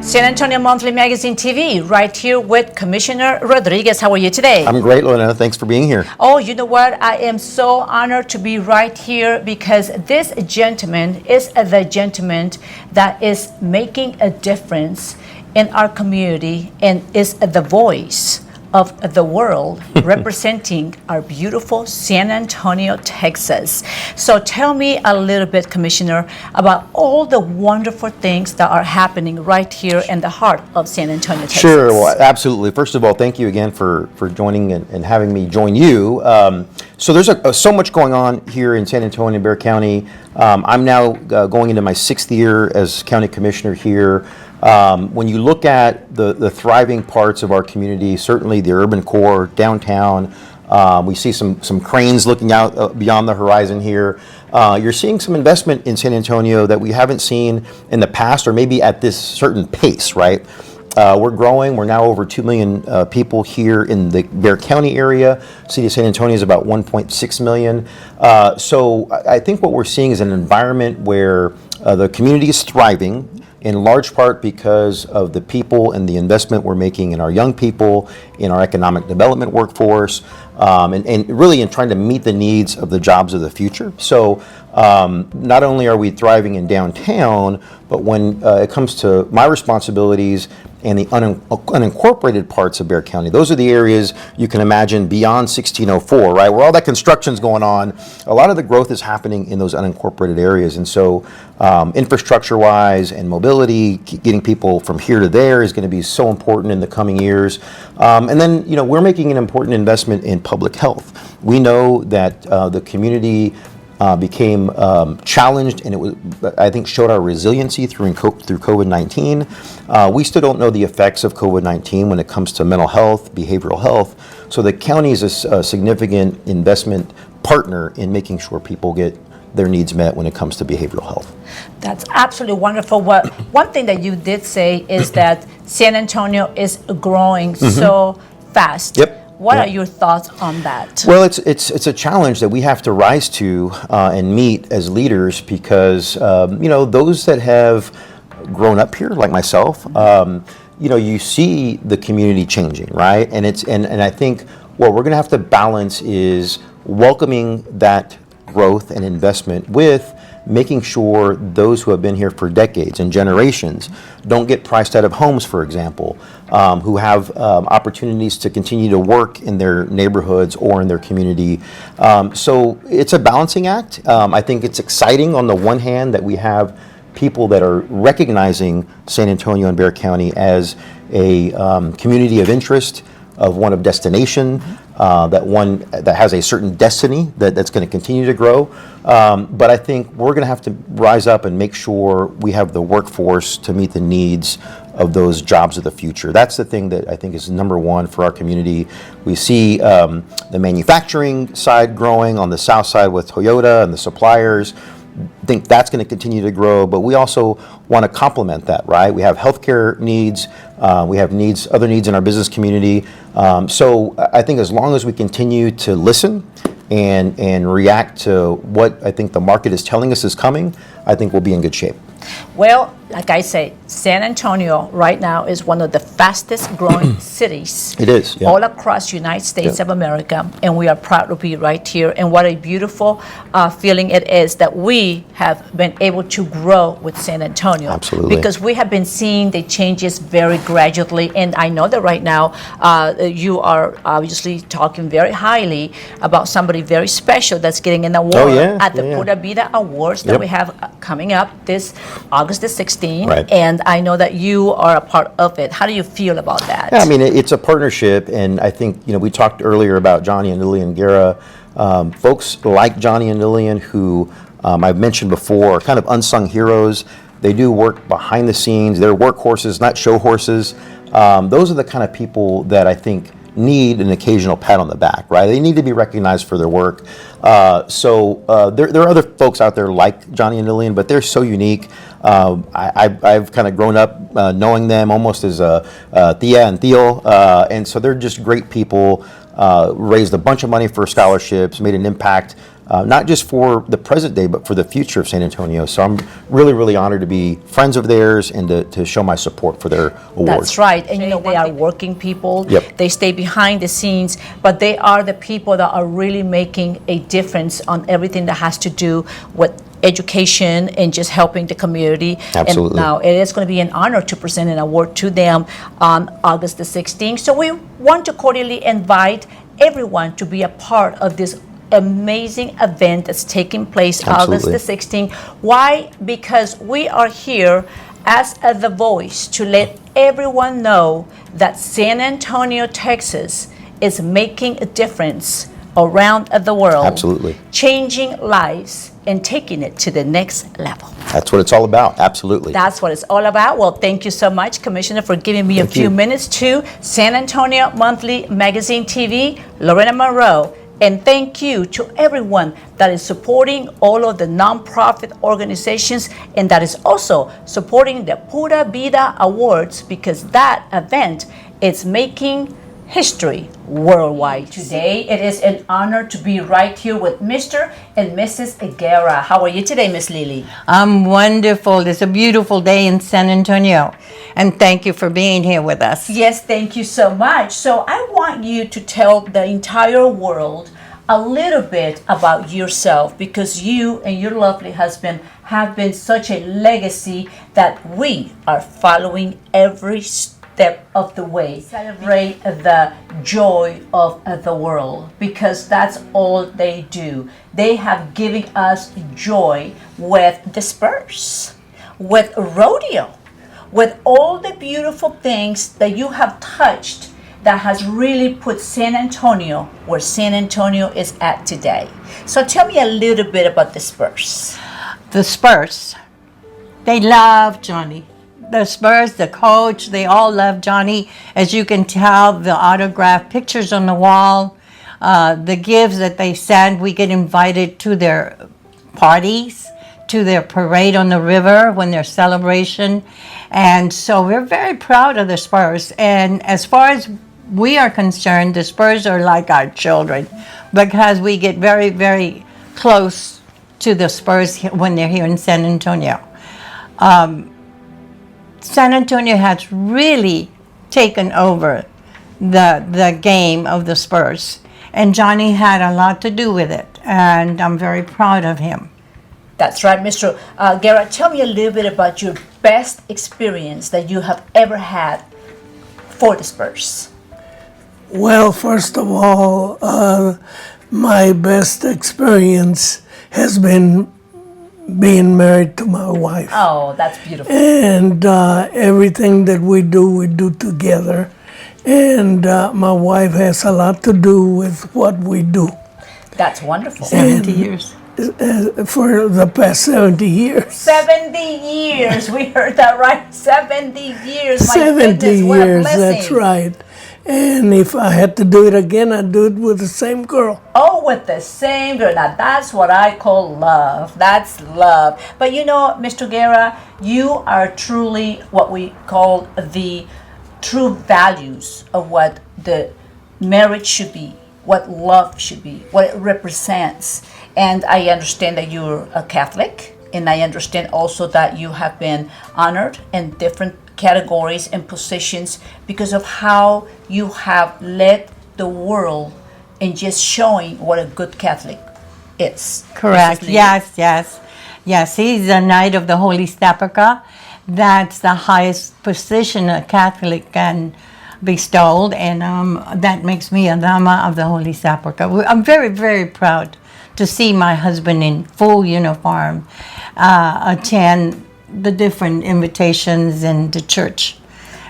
San Antonio Monthly Magazine TV, right here with Commissioner Rodriguez. How are you today? I'm great, Lorena. Thanks for being here. Oh, you know what? I am so honored to be right here because this gentleman is the gentleman that is making a difference in our community and is the voice of the world representing our beautiful San Antonio, Texas. So tell me a little bit, Commissioner, about all the wonderful things that are happening right here in the heart of San Antonio, Texas. Sure, well, absolutely. First of all, thank you again for joining and having me join you. So there's so much going on here in San Antonio and Bexar County. I'm now going into my 6th year as County Commissioner here. When you look at the thriving parts of our community, certainly the urban core, downtown, we see some cranes looking out beyond the horizon here. You're seeing some investment in San Antonio that we haven't seen in the past, or maybe at this certain pace, right? We're growing. We're now over 2 million people here in the Bexar County area. City of San Antonio is about 1.6 million. So I think what we're seeing is an environment where the community is thriving, in large part because of the people and the investment we're making in our young people, in our economic development workforce, and really in trying to meet the needs of the jobs of the future. So not only are we thriving in downtown, but when it comes to my responsibilities and the unincorporated parts of Bexar County, those are the areas you can imagine beyond 1604, right, where all that construction's going on. A lot of the growth is happening in those unincorporated areas, and so infrastructure-wise and mobility, getting people from here to there is going to be so important in the coming years. And then, you know, we're making an important investment in public health. We know that the community became challenged, and it was, I think, showed our resiliency through COVID-19. We still don't know the effects of COVID-19 when it comes to mental health, behavioral health. So the county is a significant investment partner in making sure people get their needs met when it comes to behavioral health. That's absolutely wonderful. One thing that you did say is that San Antonio is growing so fast. Yep. What are your thoughts on that? Well, it's a challenge that we have to rise to and meet as leaders because you know, those that have grown up here, like myself, you know, you see the community changing, right? And I think what we're going to have to balance is welcoming that growth and investment with making sure those who have been here for decades and generations don't get priced out of homes, for example, who have opportunities to continue to work in their neighborhoods or in their community. So it's a balancing act. I think it's exciting on the one hand that we have people that are recognizing San Antonio and Bexar County as a community of interest, of one of destination, that has a certain destiny that's going to continue to grow. But I think we're going to have to rise up and make sure we have the workforce to meet the needs of those jobs of the future. That's the thing that I think is number one for our community. We see the manufacturing side growing on the south side with Toyota and the suppliers. I think that's going to continue to grow, but we also want to complement that, right? We have healthcare needs, we have other needs in our business community. So I think as long as we continue to listen and react to what I think the market is telling us is coming, I think we'll be in good shape. Well, like I say, San Antonio right now is one of the fastest growing cities. It is, yeah. All across the United States of America, and we are proud to be right here. And what a beautiful feeling it is that we have been able to grow with San Antonio. Absolutely. Because we have been seeing the changes very gradually, and I know that right now you are obviously talking very highly about somebody very special that's getting an award at the PURA Vida Awards that we have coming up this August the 16th. Right. And I know that you are a part of it. How do you feel about that? Yeah, I mean, it's a partnership, and I think, you know, we talked earlier about Johnny and Lillian Guerra. Folks like Johnny and Lillian, who I've mentioned before, are kind of unsung heroes. They do work behind the scenes. They're workhorses, not show horses. Those are the kind of people that I think need an occasional pat on the back, right? They need to be recognized for their work. So there are other folks out there like Johnny and Lillian, but they're so unique. I've kind of grown up knowing them almost as Thea and Theo, and so they're just great people. Raised a bunch of money for scholarships, made an impact not just for the present day, but for the future of San Antonio. So I'm really, really honored to be friends of theirs and to show my support for their awards. That's right. And you know, they are working people. Yep. They stay behind the scenes, but they are the people that are really making a difference on everything that has to do with education and just helping the community. Absolutely. And now it is going to be an honor to present an award to them on August the 16th. So we want to cordially invite everyone to be a part of this amazing event that's taking place Absolutely. August the 16th. Why? Because we are here as the voice to let everyone know that San Antonio, Texas is making a difference around the world. Absolutely. Changing lives and taking it to the next level. That's what it's all about. Absolutely. That's what it's all about. Well, thank you so much, Commissioner, for giving me a few minutes to San Antonio Monthly Magazine TV, Lorena Monroe. And thank you to everyone that is supporting all of the nonprofit organizations and that is also supporting the PURA Vida Awards, because that event is making history worldwide. Today, it is an honor to be right here with Mr. and Mrs. Guerra. How are you today, Miss Lily? I'm wonderful. It's a beautiful day in San Antonio. And thank you for being here with us. Yes, thank you so much. So I want you to tell the entire world a little bit about yourself, because you and your lovely husband have been such a legacy that we are following every step of the way. Celebrate the joy of the world, because that's all they do. They have given us joy with the Spurs, with rodeo, with all the beautiful things that you have touched that has really put San Antonio where San Antonio is at today. So tell me a little bit about the Spurs. The Spurs, they love Johnny. The Spurs, the coach, they all love Johnny. As you can tell, the autograph pictures on the wall, the gifts that they send, we get invited to their parties, to their parade on the river when their celebration. And so we're very proud of the Spurs. And as far as we are concerned, the Spurs are like our children, because we get very, very close to the Spurs when they're here in San Antonio. San Antonio has really taken over the game of the Spurs, and Johnny had a lot to do with it, and I'm very proud of him. That's right, Mr. Guerra. Tell me a little bit about your best experience that you have ever had for the Spurs. Well, first of all, my best experience has been being married to my wife. Oh, that's beautiful. And everything that we do together. And my wife has a lot to do with what we do. That's wonderful. 70 years. For the past 70 years. 70 years. We heard that right. 70 years. My 70 goodness, what a years, blessing. that's right. And if I had to do it again, I'd do it with the same girl. Oh, with the same girl. Now, that's what I call love. That's love. But you know, Mr. Guerra, you are truly what we call the true values of what the marriage should be, what love should be, what it represents. And I understand that you're a Catholic, and I understand also that you have been honored in different categories and positions because of how you have led the world in just showing what a good Catholic is. Correct. Mrs. Lee. Yes, he's a Knight of the Holy Sepulchre. That's the highest position a Catholic can bestow, and that makes me a Dama of the Holy Sepulchre. I'm very, very proud to see my husband in full uniform attend the different invitations in the church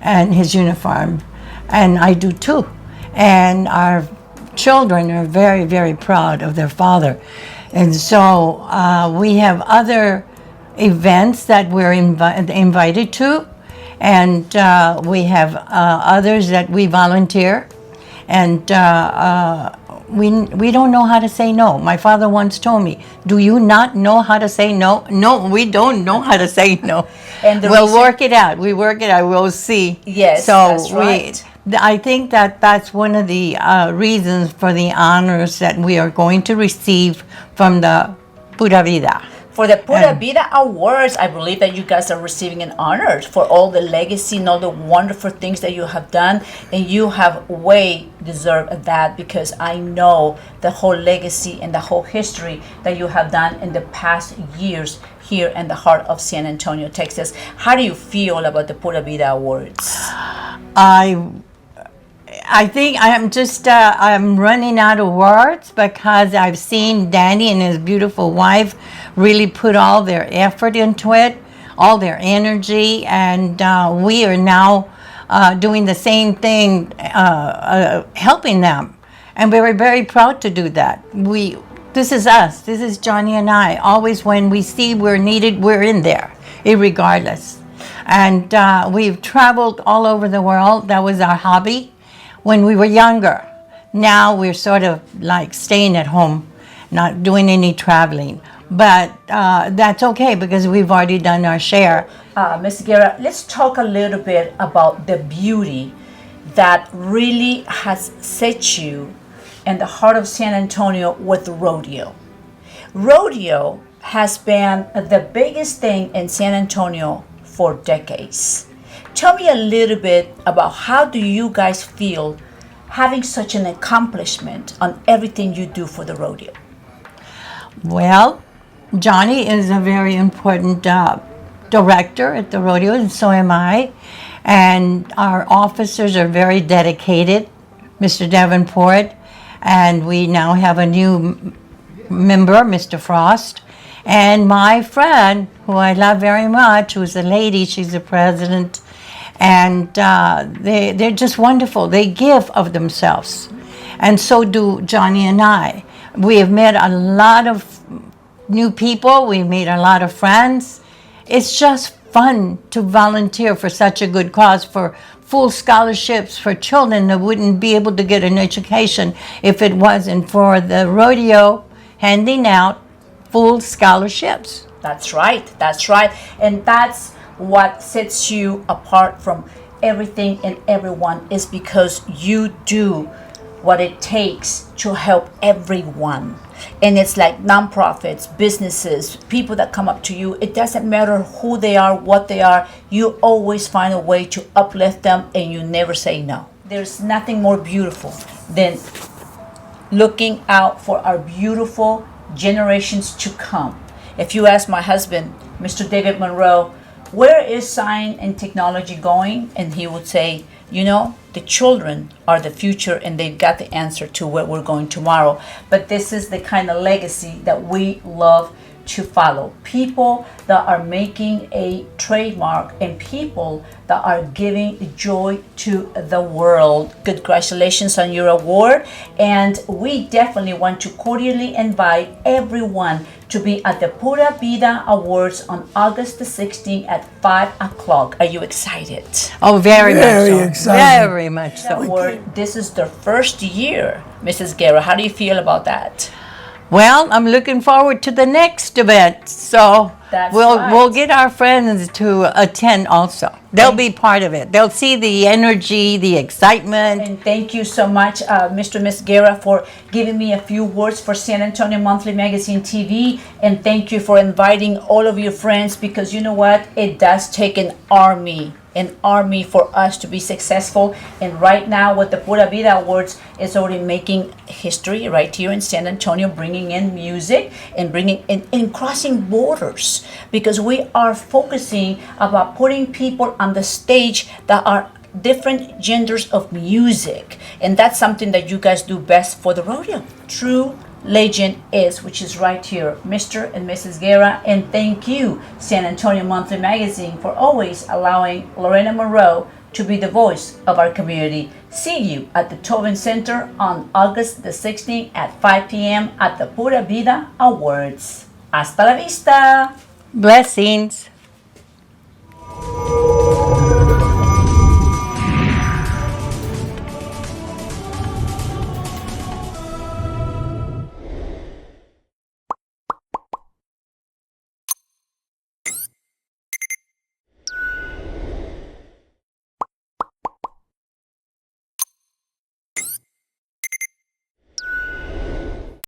and his uniform, and I do too. And our children are very, very proud of their father. And so we have other events that we're invited to, and we have others that we volunteer, and we don't know how to say no. My father once told me, "Do you not know how to say no?" No, we don't know how to say no. And we'll work it out. We work it out. We'll see. Yes, so that's right. I think that that's one of the reasons for the honors that we are going to receive from the Pura Vida. For the Pura Vida Awards, I believe that you guys are receiving an honor for all the legacy and all the wonderful things that you have done, and you have way deserved that, because I know the whole legacy and the whole history that you have done in the past years here in the heart of San Antonio, Texas. How do you feel about the Pura Vida Awards? I think I'm just I'm running out of words, because I've seen Danny and his beautiful wife really put all their effort into it, all their energy, and we are now doing the same thing, helping them, and we're very proud to do that. This is us. This is Johnny and I. Always when we see we're needed, we're in there, irregardless. And we've traveled all over the world. That was our hobby when we were younger. Now we're sort of like staying at home, not doing any traveling. But that's okay, because we've already done our share. Ms. Guerra, let's talk a little bit about the beauty that really has set you in the heart of San Antonio with rodeo. Rodeo has been the biggest thing in San Antonio for decades. Tell me a little bit about how do you guys feel having such an accomplishment on everything you do for the rodeo? Well, Johnny is a very important director at the rodeo, and so am I. And our officers are very dedicated, Mr. Davenport, and we now have a new member, Mr. Frost. And my friend, who I love very much, who's a lady, she's the president, and they're just wonderful. They give of themselves, and so do Johnny and I. We have met a lot of new people. We've made a lot of friends. It's just fun to volunteer for such a good cause, for full scholarships for children that wouldn't be able to get an education if it wasn't for the rodeo handing out full scholarships. That's right. That's right. And that's what sets you apart from everything and everyone, is because you do what it takes to help everyone. And it's like nonprofits, businesses, people that come up to you. It doesn't matter who they are, what they are. You always find a way to uplift them, and you never say no. There's nothing more beautiful than looking out for our beautiful generations to come. If you ask my husband, Mr. David Monroe, where is science and technology going? And he would say, you know, the children are the future, and they've got the answer to where we're going tomorrow. But this is the kind of legacy that we love to follow. People that are making a trademark, and people that are giving joy to the world. Congratulations on your award, and we definitely want to cordially invite everyone to be at the Pura Vida Awards on August the 16th at 5 o'clock. Are you excited? Oh, very much so. excited. Very much so. Award, this is the first year, Mrs. Guerra. How do you feel about that? Well, I'm looking forward to the next event, so That's we'll right. get our friends to attend also. They'll be part of it. They'll see the energy, the excitement. And thank you so much, Mr. and Ms. Guerra, for giving me a few words for San Antonio Monthly Magazine TV. And thank you for inviting all of your friends, because you know what? It does take an army for us to be successful. And right now with the Pura Vida Awards, is already making history right here in San Antonio, bringing in music and bringing in and crossing borders, because we are focusing about putting people on the stage that are different genders of music. And that's something that you guys do best for the rodeo. True legend is, which is right here, Mr. and Mrs. Guerra. And thank you, San Antonio Monthly Magazine, for always allowing Lorena Monroe to be the voice of our community. See you at the Tobin Center on August the 16th at 5 p.m. at the Pura Vida Awards. Hasta la vista! Blessings.